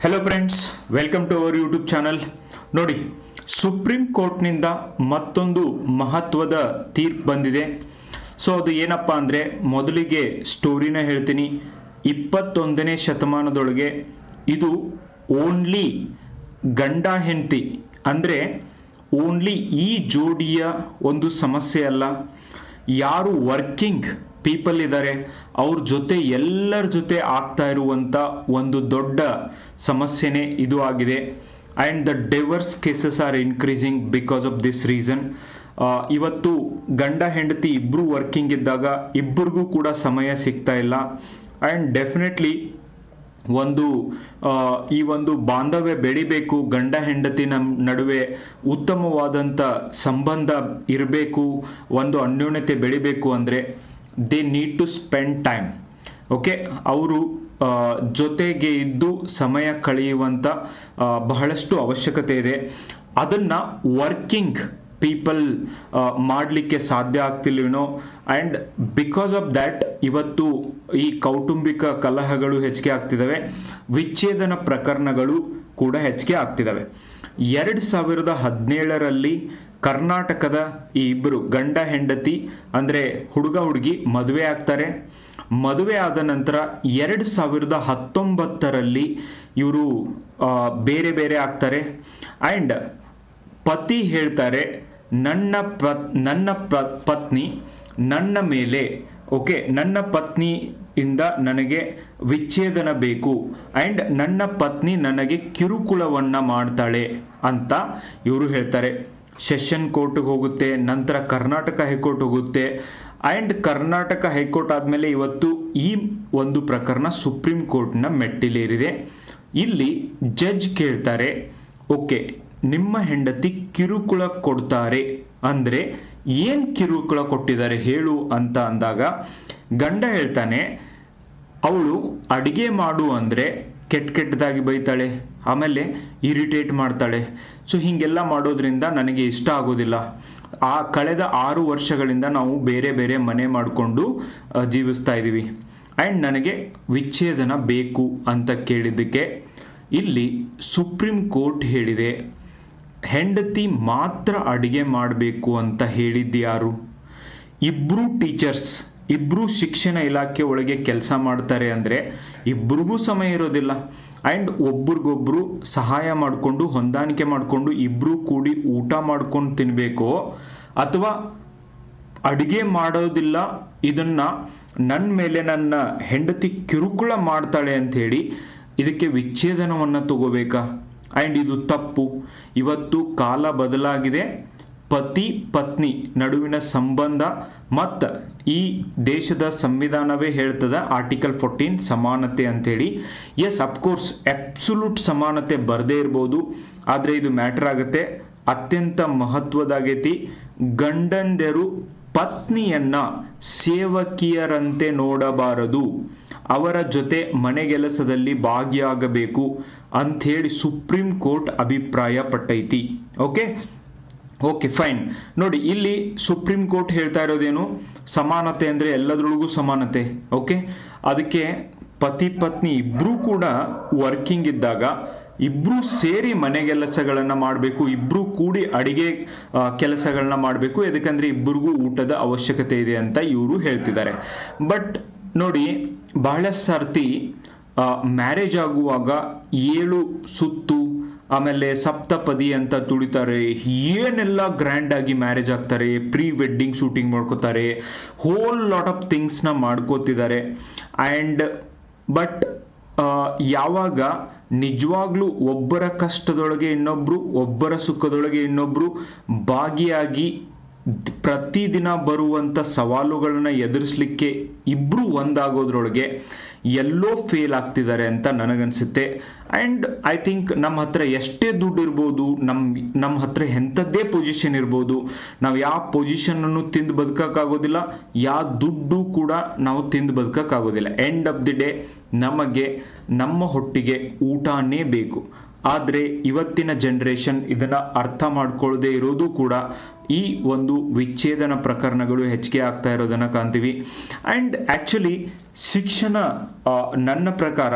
Hello friends, welcome to our YouTube channel. ನೋಡಿ, supreme ಕೋರ್ಟ್ನಿಂದ ಮತ್ತೊಂದು ಮಹತ್ವದ ತೀರ್ಪು ಬಂದಿದೆ. ಸೊ ಅದು ಏನಪ್ಪ ಅಂದರೆ, ಮೊದಲಿಗೆ ಸ್ಟೋರಿನ ಹೇಳ್ತೀನಿ. 21ನೇ ಶತಮಾನದೊಳಗೆ ಇದು ಓನ್ಲಿ ಗಂಡ ಹೆಂಡತಿ ಅಂದರೆ ಓನ್ಲಿ ಈ ಜೋಡಿಯ ಒಂದು ಸಮಸ್ಯೆ ಅಲ್ಲ. ಯಾರು ವರ್ಕಿಂಗ್ ಪೀಪಲ್ ಇದ್ದಾರೆ ಅವ್ರ ಜೊತೆ ಎಲ್ಲರ ಜೊತೆ ಆಗ್ತಾ ಇರುವಂಥ ಒಂದು ದೊಡ್ಡ ಸಮಸ್ಯೆನೇ ಇದು ಆಗಿದೆ. And the divorce cases are increasing because of this reason. ಇವತ್ತು ಗಂಡ ಹೆಂಡತಿ ಇಬ್ಬರು ವರ್ಕಿಂಗ್ ಇದ್ದಾಗ ಇಬ್ಬರಿಗೂ ಕೂಡ ಸಮಯ ಸಿಗ್ತಾ ಇಲ್ಲ. ಆ್ಯಂಡ್ ಡೆಫಿನೆಟ್ಲಿ ಈ ಒಂದು ಬಾಂಧವ್ಯ ಬೆಳಿಬೇಕು, ಗಂಡ ಹೆಂಡತಿ ನಡುವೆ ಉತ್ತಮವಾದಂಥ ಸಂಬಂಧ ಇರಬೇಕು, ಒಂದು ಅನ್ಯೋನ್ಯತೆ ಬೆಳಿಬೇಕು ಅಂದರೆ they need to spend time. Okay, ಅವರು ಜೊತೆಗೆ ಇದ್ದು ಸಮಯ ಕಳೆಯುವಂಥ ಬಹಳಷ್ಟು ಅವಶ್ಯಕತೆ ಇದೆ. ಅದನ್ನು ವರ್ಕಿಂಗ್ ಪೀಪಲ್ ಮಾಡಲಿಕ್ಕೆ ಸಾಧ್ಯ ಆಗ್ತಿಲ್ವೇನೋ. ಆ್ಯಂಡ್ ಬಿಕಾಸ್ ಆಫ್ ದ್ಯಾಟ್ ಇವತ್ತು ಈ ಕೌಟುಂಬಿಕ ಕಲಹಗಳು ಹೆಚ್ಚಿಗೆ ಆಗ್ತಿದ್ದಾವೆ, ವಿಚ್ಛೇದನ ಪ್ರಕರಣಗಳು ಕೂಡ ಹೆಚ್ಚಿಗೆ ಆಗ್ತಿದ್ದಾವೆ. 2017ರಲ್ಲಿ ಕರ್ನಾಟಕದ ಈ ಇಬ್ಬರು ಗಂಡ ಹೆಂಡತಿ ಅಂದರೆ ಹುಡುಗ ಹುಡುಗಿ ಮದುವೆ ಆಗ್ತಾರೆ. ಮದುವೆ ಆದ ನಂತರ 2019ರಲ್ಲಿ ಇವರು ಬೇರೆ ಬೇರೆ ಆಗ್ತಾರೆ. ಆ್ಯಂಡ್ ಪತಿ ಹೇಳ್ತಾರೆ, ನನ್ನ ಪತ್ನಿ ನನ್ನ ಮೇಲೆ, ಓಕೆ, ನನ್ನ ಪತ್ನಿಯಿಂದ ನನಗೆ ವಿಚ್ಛೇದನ ಬೇಕು ಆ್ಯಂಡ್ ನನ್ನ ಪತ್ನಿ ನನಗೆ ಕಿರುಕುಳವನ್ನು ಮಾಡ್ತಾಳೆ ಅಂತ ಇವರು ಹೇಳ್ತಾರೆ. ಸೆಷನ್ ಕೋರ್ಟ್ಗೆ ಹೋಗುತ್ತೆ, ನಂತರ ಕರ್ನಾಟಕ ಹೈಕೋರ್ಟ್ ಹೋಗುತ್ತೆ. ಆ್ಯಂಡ್ ಕರ್ನಾಟಕ ಹೈಕೋರ್ಟ್ ಆದಮೇಲೆ ಇವತ್ತು ಈ ಒಂದು ಪ್ರಕರಣ ಸುಪ್ರೀಂ ಕೋರ್ಟ್ನ ಮೆಟ್ಟಿಲೇರಿದೆ. ಇಲ್ಲಿ ಜಡ್ಜ್ ಕೇಳ್ತಾರೆ, ಓಕೆ, ನಿಮ್ಮ ಹೆಂಡತಿ ಕಿರುಕುಳ ಕೊಡ್ತಾರೆ ಅಂದರೆ ಏನು ಕಿರುಕುಳ ಕೊಟ್ಟಿದ್ದಾರೆ ಹೇಳು ಅಂತ ಅಂದಾಗ ಗಂಡ ಹೇಳ್ತಾನೆ, ಅವಳು ಅಡಿಗೆ ಮಾಡು ಅಂದರೆ ಕೆಟ್ಟದಾಗಿ ಬೈತಾಳೆ, ಆಮೇಲೆ ಇರಿಟೇಟ್ ಮಾಡ್ತಾಳೆ. ಸೊ ಹೀಗೆಲ್ಲ ಮಾಡೋದ್ರಿಂದ ನನಗೆ ಇಷ್ಟ ಆಗೋದಿಲ್ಲ. ಕಳೆದ 6 ವರ್ಷಗಳಿಂದ ನಾವು ಬೇರೆ ಬೇರೆ ಮನೆ ಮಾಡಿಕೊಂಡು ಜೀವಿಸ್ತಾ ಇದ್ದೀವಿ ಆ್ಯಂಡ್ ನನಗೆ ವಿಚ್ಛೇದನ ಬೇಕು ಅಂತ ಕೇಳಿದ್ದಕ್ಕೆ ಇಲ್ಲಿ ಸುಪ್ರೀಂ ಕೋರ್ಟ್ ಹೇಳಿದೆ, ಹೆಂಡತಿ ಮಾತ್ರ ಅಡಿಗೆ ಮಾಡಬೇಕು ಅಂತ ಹೇಳಿದ್ಯಾರು? ಇಬ್ಬರು ಟೀಚರ್ಸ್, ಇಬ್ಬರು ಶಿಕ್ಷಣ ಇಲಾಖೆ ಒಳಗೆ ಕೆಲಸ ಮಾಡ್ತಾರೆ ಅಂದರೆ ಇಬ್ಬರಿಗೂ ಸಮಯ ಇರೋದಿಲ್ಲ. ಆ್ಯಂಡ್ ಒಬ್ರಿಗೊಬ್ರು ಸಹಾಯ ಮಾಡಿಕೊಂಡು ಹೊಂದಾಣಿಕೆ ಮಾಡಿಕೊಂಡು ಇಬ್ಬರು ಕೂಡಿ ಊಟ ಮಾಡ್ಕೊಂಡು ತಿನ್ನಬೇಕು, ಅಥವಾ ಅಡುಗೆ ಮಾಡೋದಿಲ್ಲ, ಇದನ್ನು ನನ್ನ ಮೇಲೆ ನನ್ನ ಹೆಂಡತಿ ಕಿರುಕುಳ ಮಾಡ್ತಾಳೆ ಅಂಥೇಳಿ ಇದಕ್ಕೆ ವಿಚ್ಛೇದನವನ್ನು ತಗೋಬೇಕಾ? ಆ್ಯಂಡ್ ಇದು ತಪ್ಪು. ಇವತ್ತು ಕಾಲ ಬದಲಾಗಿದೆ. ಪತಿ ಪತ್ನಿ ನಡುವಿನ ಸಂಬಂಧ ಮತ್ತು ಈ ದೇಶದ ಸಂವಿಧಾನವೇ ಹೇಳ್ತದೆ ಆರ್ಟಿಕಲ್ 14 ಸಮಾನತೆ ಅಂಥೇಳಿ. ಎಸ್, ಅಫ್ಕೋರ್ಸ್ ಅಬ್ಸಲ್ಯೂಟ್ ಸಮಾನತೆ ಬರದೇ ಇರ್ಬೋದು, ಆದರೆ ಇದು ಮ್ಯಾಟರ್ ಆಗುತ್ತೆ. ಅತ್ಯಂತ ಮಹತ್ವದಾಗೈತಿ. ಗಂಡಂದಿರು ಪತ್ನಿಯನ್ನ ಸೇವಕಿಯರಂತೆ ನೋಡಬಾರದು, ಅವರ ಜೊತೆ ಮನೆಗೆಲಸದಲ್ಲಿ ಭಾಗಿಯಾಗಬೇಕು ಅಂಥೇಳಿ ಸುಪ್ರೀಂ ಕೋರ್ಟ್ ಅಭಿಪ್ರಾಯ ಪಟ್ಟೈತಿ. Okay fine. ನೋಡಿ, ಇಲ್ಲಿ ಸುಪ್ರೀಂ ಕೋರ್ಟ್ ಹೇಳ್ತಾ ಇರೋದೇನು, ಸಮಾನತೆ ಅಂದರೆ ಎಲ್ಲದರೊಳಗೂ ಸಮಾನತೆ. ಓಕೆ, ಅದಕ್ಕೆ ಪತಿ ಪತ್ನಿ ಇಬ್ಬರೂ ಕೂಡ ವರ್ಕಿಂಗ್ ಇದ್ದಾಗ ಇಬ್ಬರೂ ಸೇರಿ ಮನೆ ಕೆಲಸಗಳನ್ನು ಮಾಡಬೇಕು, ಇಬ್ಬರೂ ಕೂಡಿ ಅಡಿಗೆ ಕೆಲಸಗಳನ್ನ ಮಾಡಬೇಕು. ಯಾಕಂದರೆ ಇಬ್ಬರಿಗೂ ಊಟದ ಅವಶ್ಯಕತೆ ಇದೆ ಅಂತ ಇವರು ಹೇಳ್ತಿದ್ದಾರೆ. ಬಟ್ ನೋಡಿ, ಬಹಳಷ್ಟು ಸರ್ತಿ ಮ್ಯಾರೇಜ್ ಆಗುವಾಗ 7 ಸುತ್ತು ಆಮೇಲೆ ಸಪ್ತಪದಿ ಅಂತ ತುಳಿತಾರೆ, ಏನೆಲ್ಲ ಗ್ರ್ಯಾಂಡ್ ಆಗಿ ಮ್ಯಾರೇಜ್ ಆಗ್ತಾರೆ, ಪ್ರೀ ವೆಡ್ಡಿಂಗ್ ಶೂಟಿಂಗ್ ಮಾಡ್ಕೋತಾರೆ, ಹೋಲ್ ಲಾಟ್ ಆಫ್ ಥಿಂಗ್ಸ್ನ ಮಾಡ್ಕೋತಿದ್ದಾರೆ. ಆ್ಯಂಡ್ ಬಟ್ ಯಾವಾಗ ನಿಜವಾಗ್ಲೂ ಒಬ್ಬರ ಕಷ್ಟದೊಳಗೆ ಇನ್ನೊಬ್ರು, ಒಬ್ಬರ ಸುಖದೊಳಗೆ ಇನ್ನೊಬ್ರು ಭಾಗಿಯಾಗಿ ಪ್ರತಿದಿನ ಬರುವಂಥ ಸವಾಲುಗಳನ್ನ ಎದುರಿಸಲಿಕ್ಕೆ ಇಬ್ಬರು ಒಂದಾಗೋದ್ರೊಳಗೆ ಎಲ್ಲೋ ಫೇಲ್ ಆಗ್ತಿದ್ದಾರೆ ಅಂತ ನನಗನ್ಸುತ್ತೆ. ಆ್ಯಂಡ್ ಐ ಥಿಂಕ್ ನಮ್ಮ ಹತ್ರ ಎಷ್ಟೇ ದುಡ್ಡು ಇರ್ಬೋದು, ನಮ್ಮ ಹತ್ರ ಎಂಥದ್ದೇ ಪೊಸಿಷನ್ ಇರ್ಬೋದು, ನಾವು ಯಾವ ಪೊಸಿಷನನ್ನು ತಿಂದು ಬದುಕೋಕ್ಕಾಗೋದಿಲ್ಲ, ಯಾವ ದುಡ್ಡು ಕೂಡ ನಾವು ತಿಂದು ಬದುಕೋಕ್ಕಾಗೋದಿಲ್ಲ. ಎಂಡ್ ಆಫ್ ದಿ ಡೇ ನಮಗೆ ನಮ್ಮ ಹೊಟ್ಟಿಗೆ ಊಟನೇ ಬೇಕು. ಆದರೆ ಇವತ್ತಿನ ಜನ್ರೇಷನ್ ಇದನ್ನು ಅರ್ಥ ಮಾಡ್ಕೊಳ್ಳದೆ ಇರೋದು ಕೂಡ ಈ ಒಂದು ವಿಚ್ಛೇದನ ಪ್ರಕರಣಗಳು ಹೆಚ್ಚಿಗೆ ಆಗ್ತಾ ಇರೋದನ್ನು ಕಾಣ್ತೀವಿ. ಆ್ಯಂಡ್ ಆ್ಯಕ್ಚುಲಿ ಶಿಕ್ಷಣ, ನನ್ನ ಪ್ರಕಾರ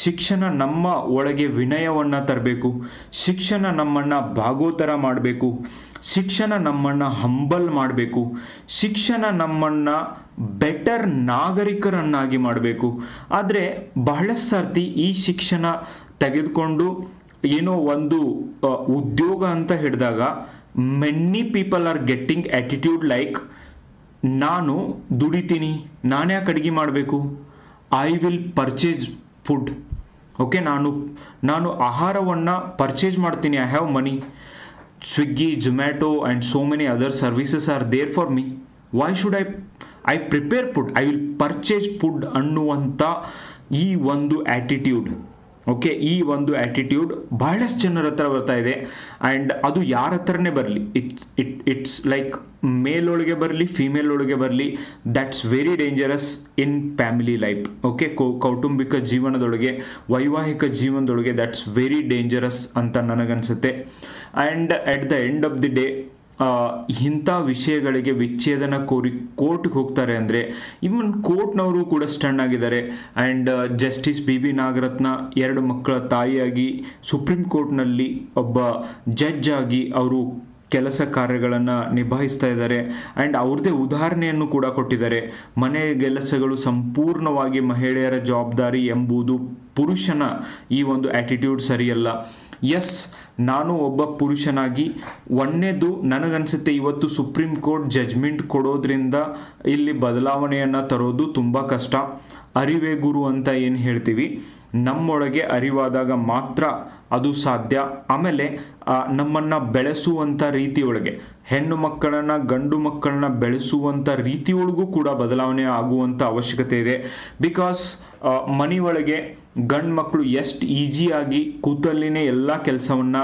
ಶಿಕ್ಷಣ ನಮ್ಮ ಒಳಗೆ ವಿನಯವನ್ನು ತರಬೇಕು, ಶಿಕ್ಷಣ ನಮ್ಮನ್ನು ಭಾಗೋತರ ಮಾಡಬೇಕು, ಶಿಕ್ಷಣ ನಮ್ಮನ್ನು ಹಂಬಲ್ ಮಾಡಬೇಕು, ಶಿಕ್ಷಣ ನಮ್ಮನ್ನು ಬೆಟರ್ ನಾಗರಿಕರನ್ನಾಗಿ ಮಾಡಬೇಕು. ಆದರೆ ಬಹಳಷ್ಟು ಸರ್ತಿ ಈ ಶಿಕ್ಷಣ ತೆಗೆದುಕೊಂಡು ಏನೋ ಒಂದು ಉದ್ಯೋಗ ಅಂತ ಹಿಡಿದಾಗ many people are getting attitude like ನಾನು ದುಡಿತೀನಿ, ನಾನು ಯಾಕೆ ಅಡುಗೆ ಮಾಡಬೇಕು, I will purchase food. Okay, ನಾನು ಆಹಾರವನ್ನು ಪರ್ಚೇಸ್ ಮಾಡ್ತೀನಿ, I have money, Swiggy, Zomato and so many other services are there for me, why should I prepare food, I will purchase food ಅನ್ನುವಂಥ ಈ ಒಂದು ಆ್ಯಟಿಟ್ಯೂಡ್. ಓಕೆ, ಈ ಒಂದು ಆ್ಯಟಿಟ್ಯೂಡ್ ಬಹಳಷ್ಟು ಜನರ ಹತ್ರ ಬರ್ತಾ ಇದೆ. ಆ್ಯಂಡ್ ಅದು ಯಾರ ಹತ್ರನೇ ಬರಲಿ, ಇಟ್ಸ್ ಲೈಕ್ ಮೇಲ್ ಒಳಗೆ ಬರಲಿ, ಫಿಮೇಲ್ ಒಳಗೆ ಬರಲಿ, that's very dangerous in family life. Okay, ಕೌಟುಂಬಿಕ ಜೀವನದೊಳಗೆ, ವೈವಾಹಿಕ ಜೀವನದೊಳಗೆ ದಟ್ಸ್ ವೆರಿ ಡೇಂಜರಸ್ ಅಂತ ನನಗನ್ಸುತ್ತೆ. And at the end of the day ಇಂಥ ವಿಷಯಗಳಿಗೆ ವಿಚ್ಛೇದನ ಕೋರಿ ಕೋರ್ಟ್ಗೆ ಹೋಗ್ತಾರೆ ಅಂದರೆ ಇವನ್ ಕೋರ್ಟ್ನವರು ಕೂಡ ಸ್ಟನ್ ಆಗಿದ್ದಾರೆ. ಆ್ಯಂಡ್ ಜಸ್ಟಿಸ್ ಬಿ ನಾಗರತ್ನ 2 ಮಕ್ಕಳ ತಾಯಿಯಾಗಿ ಸುಪ್ರೀಂ ಕೋರ್ಟ್ನಲ್ಲಿ ಒಬ್ಬ ಜಡ್ಜ್ ಆಗಿ ಅವರು ಕೆಲಸ ಕಾರ್ಯಗಳನ್ನು ನಿಭಾಯಿಸ್ತಾ ಇದ್ದಾರೆ. ಆ್ಯಂಡ್ ಅವ್ರದ್ದೇ ಉದಾಹರಣೆಯನ್ನು ಕೂಡ ಕೊಟ್ಟಿದ್ದಾರೆ. ಮನೆ ಕೆಲಸಗಳು ಸಂಪೂರ್ಣವಾಗಿ ಮಹಿಳೆಯರ ಜವಾಬ್ದಾರಿ ಎಂಬುದು ಪುರುಷನ ಈ ಒಂದು ಆ್ಯಟಿಟ್ಯೂಡ್ ಸರಿಯಲ್ಲ. ಎಸ್, ನಾನು ಒಬ್ಬ ಪುರುಷನಾಗಿ ಒಂದನೇದು ನನಗನ್ಸುತ್ತೆ ಇವತ್ತು ಸುಪ್ರೀಂ ಕೋರ್ಟ್ ಜಡ್ಜ್ಮೆಂಟ್ ಕೊಡೋದ್ರಿಂದ ಇಲ್ಲಿ ಬದಲಾವಣೆಯನ್ನು ತರೋದು ತುಂಬ ಕಷ್ಟ. ಅರಿವೇ ಗುರು ಅಂತ ಏನು ಹೇಳ್ತೀವಿ, ನಮ್ಮೊಳಗೆ ಅರಿವಾದಾಗ ಮಾತ್ರ ಅದು ಸಾಧ್ಯ. ಆಮೇಲೆ ನಮ್ಮನ್ನು ಬೆಳೆಸುವಂಥ ರೀತಿಯೊಳಗೆ, ಹೆಣ್ಣು ಮಕ್ಕಳನ್ನು ಗಂಡು ಮಕ್ಕಳನ್ನ ಬೆಳೆಸುವಂಥ ರೀತಿಯೊಳಗೂ ಕೂಡ ಬದಲಾವಣೆ ಆಗುವಂಥ ಅವಶ್ಯಕತೆ ಇದೆ. ಬಿಕಾಸ್ ಮನೆಯೊಳಗೆ ಗಂಡು ಮಕ್ಕಳು ಎಷ್ಟು ಈಸಿಯಾಗಿ ಕೂತಲ್ಲಿನೇ ಎಲ್ಲ ಕೆಲಸವನ್ನು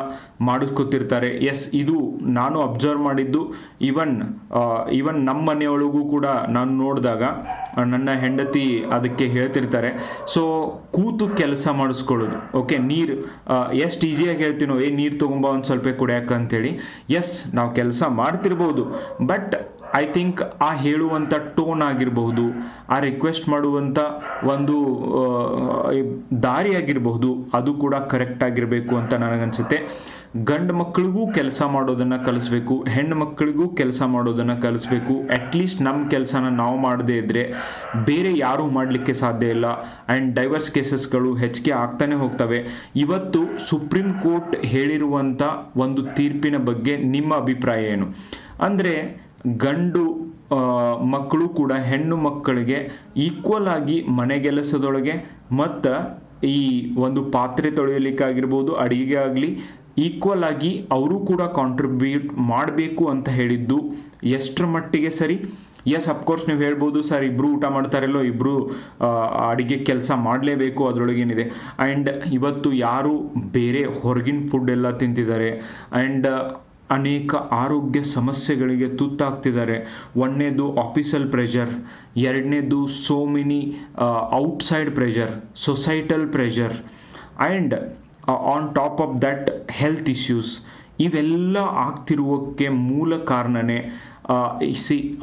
ಮಾಡಿಸ್ಕೊತಿರ್ತಾರೆ. ಎಸ್, ಇದು ನಾನು ಅಬ್ಸರ್ವ್ ಮಾಡಿದ್ದು. ಈವನ್ ನಮ್ಮ ಮನೆಯೊಳಗೂ ಕೂಡ ನಾನು ನೋಡಿದಾಗ ನನ್ನ ಹೆಂಡತಿ ಅದಕ್ಕೆ ಹೇಳ್ತಿರ್ತಾರೆ, ಸೊ ಕೂತು ಕೆಲಸ ಮಾಡಿಸ್ಕೊಳ್ಳೋದು. ಓಕೆ, ನೀರು ಎಷ್ಟು ಈಸಿಯಾಗಿ ಹೇಳ್ತೀನೋ, ನೀರು ತೊಗೊಂಬ ಒಂದು ಸ್ವಲ್ಪ ಕುಡಿಯೋಕೆ ಅಂತೇಳಿ. ಎಸ್, ನಾವು ಕೆಲಸ ಮಾಡ್ತಿರ್ಬೋದು, ಬಟ್ ಐ ಥಿಂಕ್ ಆ ಹೇಳುವಂಥ ಟೋನ್ ಆಗಿರಬಹುದು, ಆ ರಿಕ್ವೆಸ್ಟ್ ಮಾಡುವಂಥ ಒಂದು ದಾರಿ ಆಗಿರಬಹುದು, ಅದು ಕೂಡ ಕರೆಕ್ಟ್ ಆಗಿರಬೇಕು ಅಂತ ನನಗನ್ಸುತ್ತೆ. ಗಂಡು ಮಕ್ಕಳಿಗೂ ಕೆಲಸ ಮಾಡೋದನ್ನು ಕಲಿಸ್ಬೇಕು, ಹೆಣ್ಣು ಮಕ್ಕಳಿಗೂ ಕೆಲಸ ಮಾಡೋದನ್ನು ಕಲಿಸ್ಬೇಕು. ಅಟ್ಲೀಸ್ಟ್ ನಮ್ಮ ಕೆಲಸನ ನಾವು ಮಾಡದೇ ಇದ್ದರೆ ಬೇರೆ ಯಾರೂ ಮಾಡಲಿಕ್ಕೆ ಸಾಧ್ಯ ಇಲ್ಲ. ಆ್ಯಂಡ್ ಡೈವರ್ಸ್ ಕೇಸಸ್ಗಳು ಹೆಚ್ಚಿಗೆ ಆಗ್ತಾನೆ ಹೋಗ್ತವೆ. ಇವತ್ತು ಸುಪ್ರೀಂ ಕೋರ್ಟ್ ಹೇಳಿರುವಂಥ ಒಂದು ತೀರ್ಪಿನ ಬಗ್ಗೆ ನಿಮ್ಮ ಅಭಿಪ್ರಾಯ ಏನು? ಅಂದರೆ ಗಂಡು ಮಕ್ಕಳು ಕೂಡ ಹೆಣ್ಣು ಮಕ್ಕಳಿಗೆ ಈಕ್ವಲ್ ಆಗಿ ಮನೆಗೆಲಸದೊಳಗೆ ಮತ್ತು ಈ ಒಂದು ಪಾತ್ರೆ ತೊಳೆಯಲಿಕ್ಕಾಗಿರ್ಬೋದು, ಅಡಿಗೆ ಆಗಲಿ, ಈಕ್ವಲ್ ಆಗಿ ಅವರು ಕೂಡ ಕಾಂಟ್ರಿಬ್ಯೂಟ್ ಮಾಡಬೇಕು ಅಂತ ಹೇಳಿದ್ದು ಎಷ್ಟರ ಮಟ್ಟಿಗೆ ಸರಿ? ಎಸ್, ಅಫ್ಕೋರ್ಸ್ ನೀವು ಹೇಳ್ಬೋದು, ಸರ್ ಇಬ್ಬರು ಊಟ ಮಾಡ್ತಾರಲ್ಲೋ, ಇಬ್ಬರು ಅಡಿಗೆ ಕೆಲಸ ಮಾಡಲೇಬೇಕು, ಅದರೊಳಗೇನಿದೆ. ಆ್ಯಂಡ್ ಇವತ್ತು ಯಾರು ಬೇರೆ ಹೊರಗಿನ ಫುಡ್ ಎಲ್ಲ ತಿಂತಿದ್ದಾರೆ ಆ್ಯಂಡ್ ಅನೇಕ ಆರೋಗ್ಯ ಸಮಸ್ಯೆಗಳಿಗೆ ತುತ್ತಾಗ್ತಿದ್ದಾರೆ. ಒಂದನೇದು ಆಫೀಸಲ್ ಪ್ರೆಷರ್, ಎರಡನೇದು so many outside pressure, societal pressure, and on top of that health issues. ಇವೆಲ್ಲ ಆಗ್ತಿರುವಕ್ಕೆ ಮೂಲ ಕಾರಣನೇ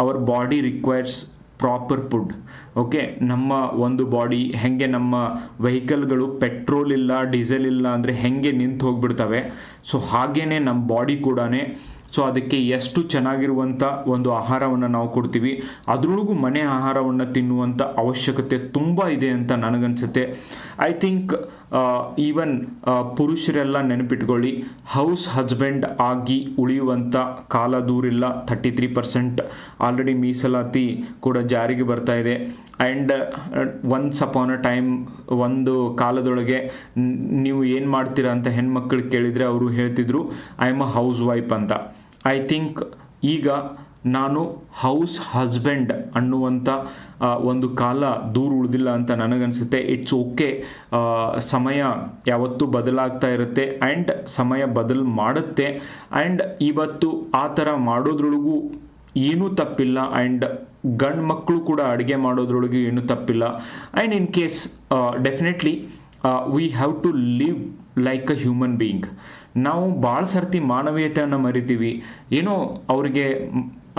our body requires proper food. Okay, ನಮ್ಮ ಒಂದು ಬಾಡಿ ಹೆಂಗೆ, ನಮ್ಮ ವೆಹಿಕಲ್ಗಳು ಪೆಟ್ರೋಲ್ ಇಲ್ಲ, ಡೀಸೆಲ್ ಇಲ್ಲ ಅಂದರೆ ಹೆಂಗೆ ನಿಂತು ಹೋಗ್ಬಿಡ್ತವೆ, ಸೊ ಹಾಗೇ ನಮ್ಮ ಬಾಡಿ ಕೂಡ. ಸೊ ಅದಕ್ಕೆ ಎಷ್ಟು ಚೆನ್ನಾಗಿರುವಂಥ ಒಂದು ಆಹಾರವನ್ನು ನಾವು ಕೊಡ್ತೀವಿ, ಅದರೊಳಗೂ ಮನೆ ಆಹಾರವನ್ನು ತಿನ್ನುವಂಥ ಅವಶ್ಯಕತೆ ತುಂಬ ಇದೆ ಅಂತ ನನಗನ್ಸುತ್ತೆ. ಐ ಥಿಂಕ್ ಈವನ್ ಪುರುಷರೆಲ್ಲ ನೆನಪಿಟ್ಕೊಳ್ಳಿ, ಹೌಸ್ ಹಸ್ಬೆಂಡ್ ಆಗಿ ಉಳಿಯುವಂಥ ಕಾಲ ದೂರಿಲ್ಲ. 33% ಆಲ್ರೆಡಿ ಮೀಸಲಾತಿ ಕೂಡ ಜಾರಿಗೆ ಬರ್ತಾ ಇದೆ. And once upon a time, ಒಂದು ಕಾಲದೊಳಗೆ ನೀವು ಏನು ಮಾಡ್ತೀರಾ ಅಂತ ಹೆಣ್ಮಕ್ಳು ಕೇಳಿದರೆ ಅವರು ಹೇಳ್ತಿದ್ರು, I am a house wife ಅಂತ. ಐ ಥಿಂಕ್ ಈಗ ನಾನು ಹೌಸ್ ಹಸ್ಬೆಂಡ್ ಅನ್ನುವಂಥ ಒಂದು ಕಾಲ ದೂರ ಉಳಿದಿಲ್ಲ ಅಂತ ನನಗನ್ಸುತ್ತೆ. ಇಟ್ಸ್ ಓಕೆ, ಸಮಯ ಯಾವತ್ತೂ ಬದಲಾಗ್ತಾ ಇರುತ್ತೆ ಆ್ಯಂಡ್ ಸಮಯ ಬದಲು ಮಾಡುತ್ತೆ. ಆ್ಯಂಡ್ ಇವತ್ತು ಆ ಥರ ಮಾಡೋದ್ರೊಳಗೂ ಏನೂ ತಪ್ಪಿಲ್ಲ. ಆ್ಯಂಡ್ ಗಂಡು ಮಕ್ಕಳು ಕೂಡ ಅಡುಗೆ ಮಾಡೋದ್ರೊಳಗೆ ಏನೂ ತಪ್ಪಿಲ್ಲ. And in case definitely we have to live like a human being. ನಾವು ಭಾಳ ಸರ್ತಿ ಮಾನವೀಯತೆಯನ್ನು ಮರಿತೀವಿ. ಏನೋ ಅವ್ರಿಗೆ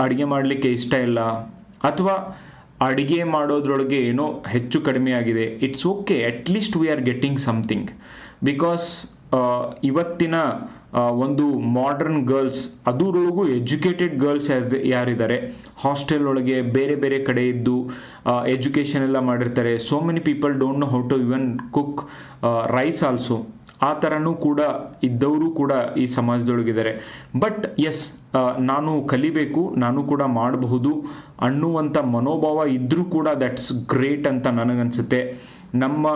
ಅಡುಗೆ ಮಾಡಲಿಕ್ಕೆ ಇಷ್ಟ ಇಲ್ಲ, ಅಥವಾ ಅಡುಗೆ ಮಾಡೋದ್ರೊಳಗೆ ಏನೋ ಹೆಚ್ಚು ಕಡಿಮೆ ಆಗಿದೆ. It's okay, at least we are getting something. Because ಇವತ್ತಿನ ಒಂದು ಮಾಡರ್ನ್ ಗರ್ಲ್ಸ್, ಅದರೊಳಗೂ ಎಜುಕೇಟೆಡ್ ಗರ್ಲ್ಸ್ ಯಾರಿದ್ದಾರೆ, ಹಾಸ್ಟೆಲ್ ಒಳಗೆ ಬೇರೆ ಬೇರೆ ಕಡೆ ಇದ್ದು ಎಜುಕೇಷನ್ ಎಲ್ಲ ಮಾಡಿರ್ತಾರೆ. So many people don't know how to even cook rice also. ಆ ಥರನೂ ಕೂಡ ಇದ್ದವರು ಕೂಡ ಈ ಸಮಾಜದೊಳಗಿದ್ದಾರೆ. ಬಟ್ ಎಸ್, ನಾನು ಕಲಿಬೇಕು, ನಾನು ಕೂಡ ಮಾಡಬಹುದು ಅನ್ನುವಂಥ ಮನೋಭಾವ ಇದ್ದರೂ ಕೂಡ ದಟ್ಸ್ ಗ್ರೇಟ್ ಅಂತ ನನಗನ್ಸುತ್ತೆ. ನಮ್ಮ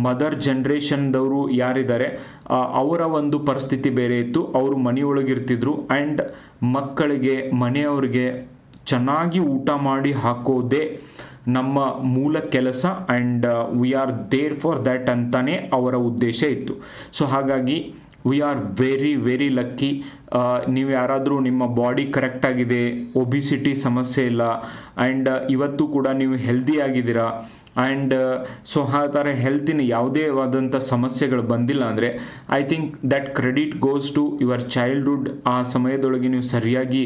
ಮದರ್ ಜನ್ರೇಷನ್ದವರು ಯಾರಿದ್ದಾರೆ, ಅವರ ಒಂದು ಪರಿಸ್ಥಿತಿ ಬೇರೆ ಇತ್ತು. ಅವರು ಮನೆಯೊಳಗಿರ್ತಿದ್ರು ಆ್ಯಂಡ್ ಮಕ್ಕಳಿಗೆ, ಮನೆಯವ್ರಿಗೆ ಚೆನ್ನಾಗಿ ಊಟ ಮಾಡಿ ಹಾಕೋದೇ ನಮ್ಮ ಮೂಲ ಕೆಲಸ, and we are there for that ಅಂತಾನೆ ಅವರ ಉದ್ದೇಶ ಇತ್ತು. ಸೊ ಹಾಗಾಗಿ we are very very lucky. ನೀವು ಯಾರಾದರೂ ನಿಮ್ಮ ಬಾಡಿ ಕರೆಕ್ಟಾಗಿದೆ, ಒಬಿಸಿಟಿ ಸಮಸ್ಯೆ ಇಲ್ಲ, ಆ್ಯಂಡ್ ಇವತ್ತು ಕೂಡ ನೀವು ಹೆಲ್ದಿ ಆಗಿದ್ದೀರಾ, ಆ್ಯಂಡ್ ಸೊ ಆ ಥರ ಹೆಲ್ತಿನ ಯಾವುದೇ ಆದಂಥ ಸಮಸ್ಯೆಗಳು ಬಂದಿಲ್ಲ ಅಂದರೆ I think that credit goes to your childhood. ಆ ಸಮಯದೊಳಗೆ ನೀವು ಸರಿಯಾಗಿ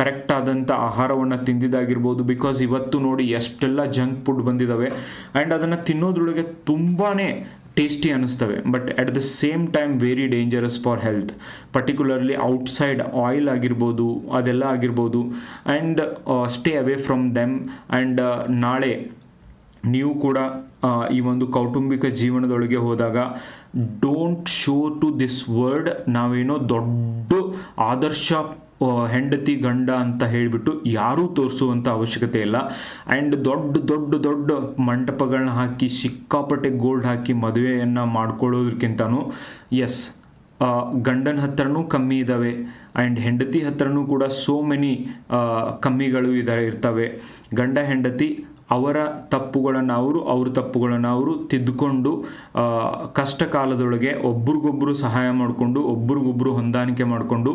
ಕರೆಕ್ಟ್ ಆದಂಥ ಆಹಾರವನ್ನು ತಿಂದಿದ್ದಾಗಿರ್ಬೋದು. ಬಿಕಾಸ್ ಇವತ್ತು ನೋಡಿ ಎಷ್ಟೆಲ್ಲ ಜಂಕ್ ಫುಡ್ ಬಂದಿದ್ದಾವೆ, ಆ್ಯಂಡ್ ಅದನ್ನು ತಿನ್ನೋದ್ರೊಳಗೆ ತುಂಬಾ ಟೇಸ್ಟಿ ಅನ್ನಿಸ್ತವೆ, but at the same time very dangerous for health. Particularly outside oil ಆಗಿರ್ಬೋದು, ಅದೆಲ್ಲ ಆಗಿರ್ಬೋದು. And stay away from them. And ನಾಳೆ ನೀವು ಕೂಡ ಈ ಒಂದು ಕೌಟುಂಬಿಕ ಜೀವನದೊಳಗೆ ಹೋದಾಗ don't show to this world ನಾವೇನೋ ದೊಡ್ಡ ಆದರ್ಶ ಹೆಂಡತಿ ಗಂಡ ಅಂತ ಹೇಳಿಬಿಟ್ಟು ಯಾರೂ ತೋರಿಸುವಂಥ ಅವಶ್ಯಕತೆ ಇಲ್ಲ. ಆ್ಯಂಡ್ ದೊಡ್ಡ ದೊಡ್ಡ ದೊಡ್ಡ ಮಂಟಪಗಳನ್ನ ಹಾಕಿ ಸಿಕ್ಕಾಪಟ್ಟೆ ಗೋಲ್ಡ್ ಹಾಕಿ ಮದುವೆಯನ್ನು ಮಾಡ್ಕೊಳ್ಳೋದಕ್ಕಿಂತನೂ ಎಸ್, ಗಂಡನ ಹತ್ರನೂ ಕಮ್ಮಿ ಇದ್ದಾವೆ, ಆ್ಯಂಡ್ ಹೆಂಡತಿ ಹತ್ರನೂ ಕೂಡ ಸೋ ಮೆನಿ ಕಮ್ಮಿಗಳು ಇರ್ತವೆ. ಗಂಡ ಹೆಂಡತಿ ಅವರ ತಪ್ಪುಗಳನ್ನು ಅವ್ರ ತಪ್ಪುಗಳನ್ನು ಅವರು ತಿದ್ದುಕೊಂಡು ಕಷ್ಟ ಕಾಲದೊಳಗೆ ಒಬ್ರಿಗೊಬ್ಬರು ಸಹಾಯ ಮಾಡಿಕೊಂಡು ಒಬ್ರಿಗೊಬ್ಬರು ಹೊಂದಾಣಿಕೆ ಮಾಡಿಕೊಂಡು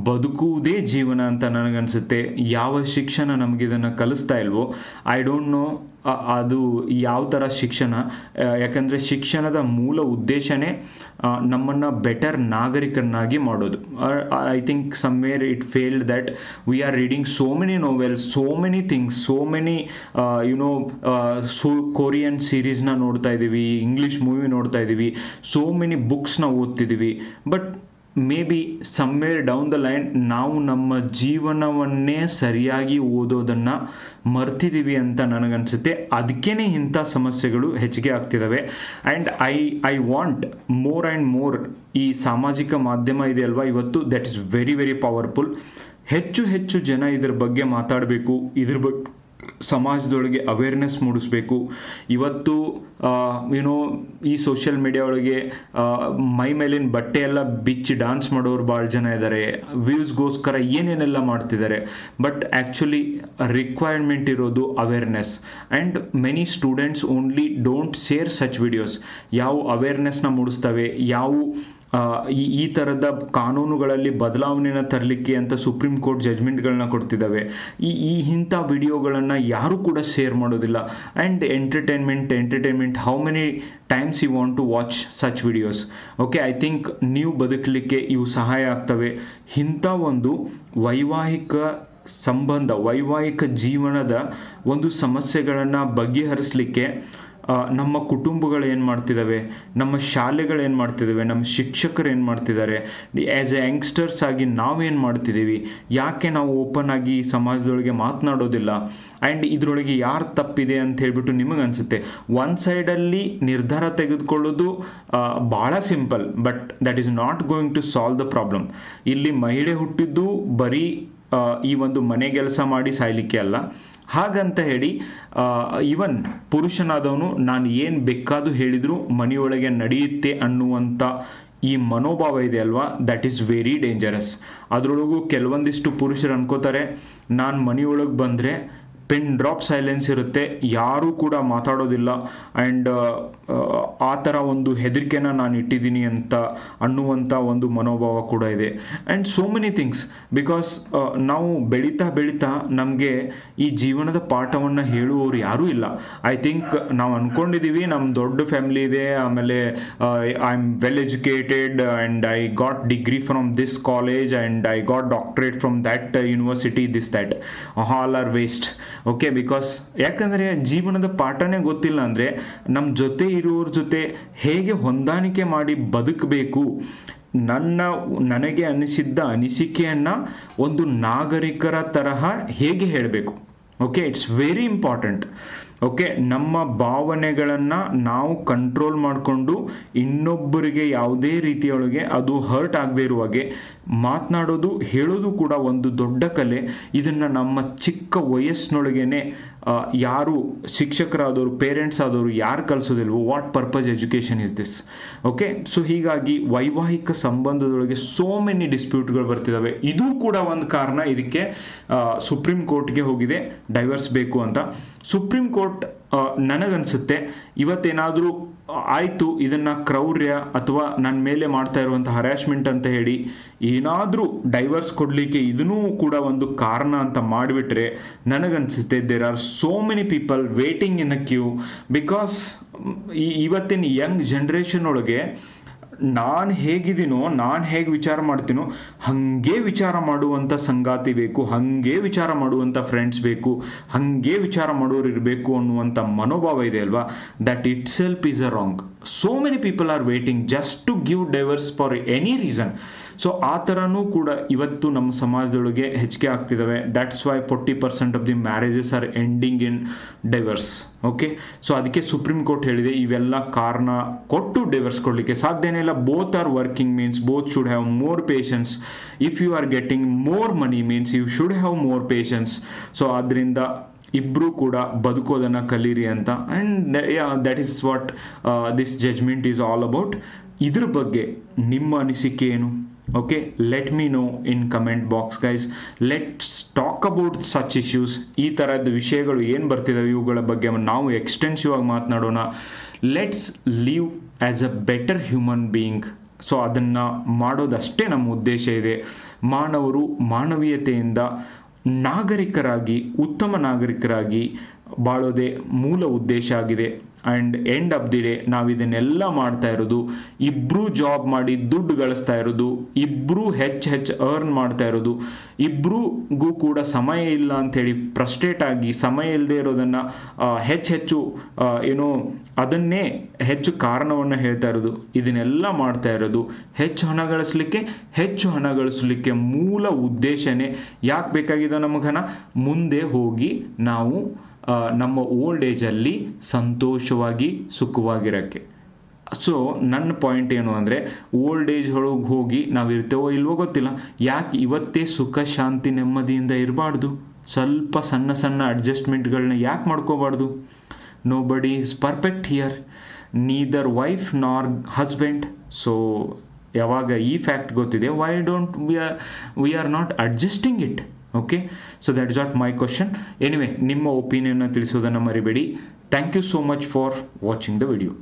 ಬದುಕುವುದೇ ಜೀವನ ಅಂತ ನನಗನ್ಸುತ್ತೆ. ಯಾವ ಶಿಕ್ಷಣ ನಮಗಿದನ್ನು ಕಲಿಸ್ತಾ ಇಲ್ವೋ, ಐ ಡೋಂಟ್ ನೋ ಅದು ಯಾವ ಥರ ಶಿಕ್ಷಣ. ಯಾಕಂದರೆ ಶಿಕ್ಷಣದ ಮೂಲ ಉದ್ದೇಶನೇ ನಮ್ಮನ್ನು ಬೆಟರ್ ನಾಗರಿಕರನ್ನಾಗಿ ಮಾಡೋದು. I think somewhere it failed that we are reading so many novels, so many things, so many Korean ಸೀರೀಸ್ನ ನೋಡ್ತಾ ಇದ್ದೀವಿ, ಇಂಗ್ಲೀಷ್ ಮೂವಿ ನೋಡ್ತಾ ಇದ್ದೀವಿ, ಸೋ ಮೆನಿ ಬುಕ್ಸ್ನ ಓದ್ತಿದ್ದೀವಿ. But maybe somewhere down the line ನಾವು ನಮ್ಮ ಜೀವನವನ್ನೇ ಸರಿಯಾಗಿ ಓದೋದನ್ನು ಮರ್ತಿದ್ದೀವಿ ಅಂತ ನನಗನ್ಸುತ್ತೆ. ಅದಕ್ಕೇ ಇಂಥ ಸಮಸ್ಯೆಗಳು ಹೆಚ್ಚಿಗೆ ಆಗ್ತಿದ್ದಾವೆ. And I want more and more ಈ ಸಾಮಾಜಿಕ ಮಾಧ್ಯಮ ಇದೆ ಅಲ್ವಾ ಇವತ್ತು, that is very very powerful. ಹೆಚ್ಚು ಹೆಚ್ಚು ಜನ ಇದ್ರ ಬಗ್ಗೆ ಮಾತಾಡಬೇಕು, ಇದ್ರ ಬಗ್ಗೆ ಸಮಾಜದೊಳಗೆ ಅವೇರ್ನೆಸ್ ಮೂಡಿಸ್ಬೇಕು. ಇವತ್ತು ಈ ಸೋಷಿಯಲ್ ಮೀಡಿಯಾ ಒಳಗೆ ಮೈ ಮೇಲಿನ ಬಟ್ಟೆ ಎಲ್ಲ ಬಿಚ್ಚಿ ಡ್ಯಾನ್ಸ್ ಮಾಡೋರು ಭಾಳ ಜನ ಇದ್ದಾರೆ, ವ್ಯೂಸ್ಗೋಸ್ಕರ ಏನೇನೆಲ್ಲ ಮಾಡ್ತಿದ್ದಾರೆ. ಬಟ್ ಆ್ಯಕ್ಚುಲಿ ರಿಕ್ವೈರ್ಮೆಂಟ್ ಇರೋದು awareness. And many students only don't share such videos. ಯಾವ ಅವೇರ್ನೆಸ್ನ ಮೂಡಿಸ್ತವೆ, ಯಾವ ಈ ಥರದ ಕಾನೂನುಗಳಲ್ಲಿ ಬದಲಾವಣೆನ ತರಲಿಕ್ಕೆ ಅಂತ ಸುಪ್ರೀಂ ಕೋರ್ಟ್ ಜಜ್ಮೆಂಟ್ಗಳನ್ನ ಕೊಡ್ತಿದ್ದಾವೆ. ಇಂಥ ವಿಡಿಯೋಗಳನ್ನು ಯಾರೂ ಕೂಡ ಶೇರ್ ಮಾಡೋದಿಲ್ಲ. And entertainment how many times you want to watch such videos. Okay, I think ನೀವು ಬದುಕಲಿಕ್ಕೆ ಇವು ಸಹಾಯ ಆಗ್ತವೆ. ಇಂಥ ಒಂದು ವೈವಾಹಿಕ ಸಂಬಂಧ, ವೈವಾಹಿಕ ಜೀವನದ ಒಂದು ಸಮಸ್ಯೆಗಳನ್ನು ಬಗೆಹರಿಸಲಿಕ್ಕೆ ನಮ್ಮ ಕುಟುಂಬಗಳು ಏನು ಮಾಡ್ತಿದ್ದಾವೆ, ನಮ್ಮ ಶಾಲೆಗಳು ಏನು ಮಾಡ್ತಿದ್ದಾವೆ, ನಮ್ಮ ಶಿಕ್ಷಕರು ಏನು ಮಾಡ್ತಿದ್ದಾರೆ, ಆ್ಯಸ್ ಎ ಯಂಗ್ಸ್ಟರ್ಸ್ ಆಗಿ ನಾವೇನು ಮಾಡ್ತಿದ್ದೀವಿ, ಯಾಕೆ ನಾವು ಓಪನ್ ಆಗಿ ಸಮಾಜದೊಳಗೆ ಮಾತನಾಡೋದಿಲ್ಲ, ಆ್ಯಂಡ್ ಇದರೊಳಗೆ ಯಾರು ತಪ್ಪಿದೆ ಅಂತ ಹೇಳ್ಬಿಟ್ಟು ನಿಮಗೆ ಅನಿಸುತ್ತೆ. ಒನ್ ಸೈಡಲ್ಲಿ ನಿರ್ಧಾರ ತೆಗೆದುಕೊಳ್ಳೋದು ಭಾಳ simple, but that is not going to solve the problem. ಇಲ್ಲಿ ಮಹಿಳೆ ಹುಟ್ಟಿದ್ದು ಬರೀ ಈ ಒಂದು ಮನೆ ಕೆಲಸ ಮಾಡಿ ಸಾಯ್ಲಿಕ್ಕೆ ಅಲ್ಲ. ಹಾಗಂತ ಹೇಳಿ ಇವನ್ ಪುರುಷನಾದವನು ನಾನು ಏನು ಬೇಕಾದರೂ ಹೇಳಿದರೂ ಮನೆಯೊಳಗೆ ನಡೆಯುತ್ತೆ ಅನ್ನುವಂಥ ಈ ಮನೋಭಾವ ಇದೆ ಅಲ್ವಾ, ದಟ್ ಈಸ್ ವೆರಿ ಡೇಂಜರಸ್. ಅದರೊಳಗೂ ಕೆಲವೊಂದಿಷ್ಟು ಪುರುಷರು ಅನ್ಕೋತಾರೆ, ನಾನು ಮನೆಯೊಳಗೆ ಬಂದರೆ ಪಿನ್ ಡ್ರಾಪ್ ಸೈಲೆನ್ಸ್ ಇರುತ್ತೆ, ಯಾರೂ ಕೂಡ ಮಾತಾಡೋದಿಲ್ಲ. ಆ್ಯಂಡ್ ಆ ಥರ ಒಂದು ಹೆದರಿಕೆನ ನಾನು ಇಟ್ಟಿದ್ದೀನಿ ಅಂತ ಅನ್ನುವಂಥ ಒಂದು ಮನೋಭಾವ ಕೂಡ ಇದೆ. And so many things, because ನಾವು ಬೆಳೀತಾ ಬೆಳೀತಾ ನಮಗೆ ಈ ಜೀವನದ ಪಾಠವನ್ನು ಹೇಳುವವರು ಯಾರೂ ಇಲ್ಲ. ಐ ಥಿಂಕ್ ನಾವು ಅಂದ್ಕೊಂಡಿದ್ದೀವಿ ನಮ್ಮ ದೊಡ್ಡ ಫ್ಯಾಮಿಲಿ ಇದೆ, ಆಮೇಲೆ I am well educated and I got degree from this college and I got doctorate from that university, this that all are waste. Okay, because ಯಾಕಂದರೆ ಜೀವನದ ಪಾಠನೇ ಗೊತ್ತಿಲ್ಲ ಅಂದರೆ ನಮ್ಮ ಜೊತೆ ಇರೋರ ಜೊತೆ ಹೇಗೆ ಹೊಂದಾಣಿಕೆ ಮಾಡಿ ಬದುಕಬೇಕು, ನನಗೆ ಅನಿಸಿದ್ದ ಅನಿಸಿಕೆಯನ್ನು ಒಂದು ನಾಗರಿಕರ ತರಹ ಹೇಗೆ ಹೇಳಬೇಕು. Okay, it's very important. Okay, ನಮ್ಮ ಭಾವನೆಗಳನ್ನು ನಾವು ಕಂಟ್ರೋಲ್ ಮಾಡಿಕೊಂಡು ಇನ್ನೊಬ್ಬರಿಗೆ ಯಾವುದೇ ರೀತಿಯೊಳಗೆ ಅದು ಹರ್ಟ್ ಆಗದೆ ಇರುವ ಹಾಗೆ ಮಾತನಾಡೋದು, ಹೇಳೋದು ಕೂಡ ಒಂದು ದೊಡ್ಡ ಕಲೆ. ಇದನ್ನು ನಮ್ಮ ಚಿಕ್ಕ ವಯಸ್ಸಿನೊಳಗೇನೆ ಯಾರು ಶಿಕ್ಷಕರಾದವರು, ಪೇರೆಂಟ್ಸ್ ಆದವರು ಯಾರು ಕಲಿಸೋದಿಲ್ವೋ, what purpose education is this? Okay, so ಹೀಗಾಗಿ ವೈವಾಹಿಕ ಸಂಬಂಧದೊಳಗೆ ಸೋ ಮೆನಿ ಡಿಸ್ಪ್ಯೂಟ್ಗಳು ಬರ್ತಿದ್ದಾವೆ. ಇದು ಕೂಡ ಒಂದು ಕಾರಣ ಇದಕ್ಕೆ ಸುಪ್ರೀಂ ಕೋರ್ಟ್ಗೆ ಹೋಗಿದೆ ಡೈವರ್ಸ್ ಬೇಕು ಅಂತ. ಸುಪ್ರೀಂ ಕೋರ್ಟ್ ನನಗನ್ಸುತ್ತೆ ಇವತ್ತೇನಾದರೂ ಆಯಿತು, ಇದನ್ನು ಕ್ರೌರ್ಯ ಅಥವಾ ನನ್ನ ಮೇಲೆ ಮಾಡ್ತಾ ಇರುವಂಥ ಹರಾಸ್ಮೆಂಟ್ ಅಂತ ಹೇಳಿ ಏನಾದರೂ ಡೈವರ್ಸ್ ಕೊಡಲಿಕ್ಕೆ ಇದನ್ನೂ ಕೂಡ ಒಂದು ಕಾರಣ ಅಂತ ಮಾಡಿಬಿಟ್ರೆ ನನಗನ್ಸುತ್ತೆ there are so many people waiting in a queue. Because ಇವತ್ತಿನ ಯಂಗ್ ಜನ್ರೇಷನ್ ಒಳಗೆ ನಾನು ಹೇಗಿದ್ದೀನೋ, ನಾನು ಹೇಗೆ ವಿಚಾರ ಮಾಡ್ತೀನೋ ಹಾಗೆ ವಿಚಾರ ಮಾಡುವಂಥ ಸಂಗಾತಿ ಬೇಕು, ಹಾಗೆ ವಿಚಾರ ಮಾಡುವಂಥ ಫ್ರೆಂಡ್ಸ್ ಬೇಕು, ಹಾಗೆ ವಿಚಾರ ಮಾಡೋರು ಇರಬೇಕು ಅನ್ನುವಂಥ ಮನೋಭಾವ ಇದೆ ಅಲ್ವಾ, that itself is a wrong. So many people are waiting just to give divorce for any reason. So ಆ ಥರನೂ ಕೂಡ ಇವತ್ತು ನಮ್ಮ ಸಮಾಜದೊಳಗೆ ಹೆಚ್ಚಿಗೆ ಆಗ್ತಿದ್ದಾವೆ. That's why 40% of the marriages are ending in divorce. Okay, so ಅದಕ್ಕೆ ಸುಪ್ರೀಂ ಕೋರ್ಟ್ ಹೇಳಿದೆ ಇವೆಲ್ಲ ಕಾರಣ ಕೊಟ್ಟು ಡೈವರ್ಸ್ ಕೊಡಲಿಕ್ಕೆ ಸಾಧ್ಯನೇ ಇಲ್ಲ. Both are working means both should have more patience. If you are getting more money means you should have more patience. So ಆದ್ದರಿಂದ ಇಬ್ಬರೂ ಕೂಡ ಬದುಕೋದನ್ನು ಕಲೀರಿ ಅಂತ. And that is what this judgement is all about. ಇದ್ರ ಬಗ್ಗೆ ನಿಮ್ಮ ಅನಿಸಿಕೆ ಏನು? Okay, let me know in comment box guys. Let's talk about such issues. ಈ ಥರದ ವಿಷಯಗಳು ಏನು ಬರ್ತಿದ್ದಾವೆ ಇವುಗಳ ಬಗ್ಗೆ ನಾವು ಎಕ್ಸ್ಟೆನ್ಸಿವ್ ಆಗಿ ಮಾತನಾಡೋಣ. Let's leave as a better human being. So ಅದನ್ನು ಮಾಡೋದಷ್ಟೇ ನಮ್ಮ ಉದ್ದೇಶ ಇದೆ. ಮಾನವರು ಮಾನವೀಯತೆಯಿಂದ ನಾಗರಿಕರಾಗಿ, ಉತ್ತಮ ನಾಗರಿಕರಾಗಿ ಬಾಳೋದೇ ಮೂಲ ಉದ್ದೇಶ ಆಗಿದೆ. And end of the day ನಾವು ಇದನ್ನೆಲ್ಲ ಮಾಡ್ತಾ ಇರೋದು, ಇಬ್ಬರೂ ಜಾಬ್ ಮಾಡಿ ದುಡ್ಡು ಗಳಿಸ್ತಾ ಇರೋದು, ಇಬ್ಬರೂ ಹೆಚ್ಚು ಅರ್ನ್ ಮಾಡ್ತಾ ಇರೋದು, ಇಬ್ಬರಿಗೂ ಕೂಡ ಸಮಯ ಇಲ್ಲ ಅಂಥೇಳಿ ಫ್ರಸ್ಟ್ರೇಟ್ ಆಗಿ ಸಮಯ ಇಲ್ಲದೆ ಇರೋದನ್ನು ಹೆಚ್ಚು ಏನೋ ಅದನ್ನೇ ಹೆಚ್ಚು ಕಾರಣವನ್ನು ಹೇಳ್ತಾ ಇರೋದು. ಇದನ್ನೆಲ್ಲ ಮಾಡ್ತಾ ಇರೋದು ಹೆಚ್ಚು ಹಣ ಗಳಿಸಲಿಕ್ಕೆ ಮೂಲ ಉದ್ದೇಶನೇ. ಯಾಕೆ ಬೇಕಾಗಿದೆ ನಮಗನ? ಮುಂದೆ ಹೋಗಿ ನಾವು ನಮ್ಮ ಓಲ್ಡ್ ಏಜಲ್ಲಿ ಸಂತೋಷವಾಗಿ ಸುಖವಾಗಿರೋಕ್ಕೆ. ಸೊ ನನ್ನ ಪಾಯಿಂಟ್ ಏನು ಅಂದರೆ, ಓಲ್ಡ್ ಏಜ್ ಒಳಗೆ ಹೋಗಿ ನಾವು ಇರ್ತೇವೋ ಇಲ್ವೋ ಗೊತ್ತಿಲ್ಲ, ಯಾಕೆ ಇವತ್ತೇ ಸುಖ ಶಾಂತಿ ನೆಮ್ಮದಿಯಿಂದ ಇರಬಾರ್ದು? ಸ್ವಲ್ಪ ಸಣ್ಣ ಅಡ್ಜಸ್ಟ್ಮೆಂಟ್ಗಳನ್ನ ಯಾಕೆ ಮಾಡ್ಕೋಬಾರ್ದು? Nobody is perfect here, neither wife nor husband. So ಯಾವಾಗ ಈ ಫ್ಯಾಕ್ಟ್ ಗೊತ್ತಿದೆ, why don't we are not adjusting it? Okay, so that is what my question. Anyway, ನಿಮ್ಮ ಒಪಿನಿಯನ್ನ ತಿಳಿಸೋದನ್ನು ಮರಿಬೇಡಿ. Thank you so much for watching the video.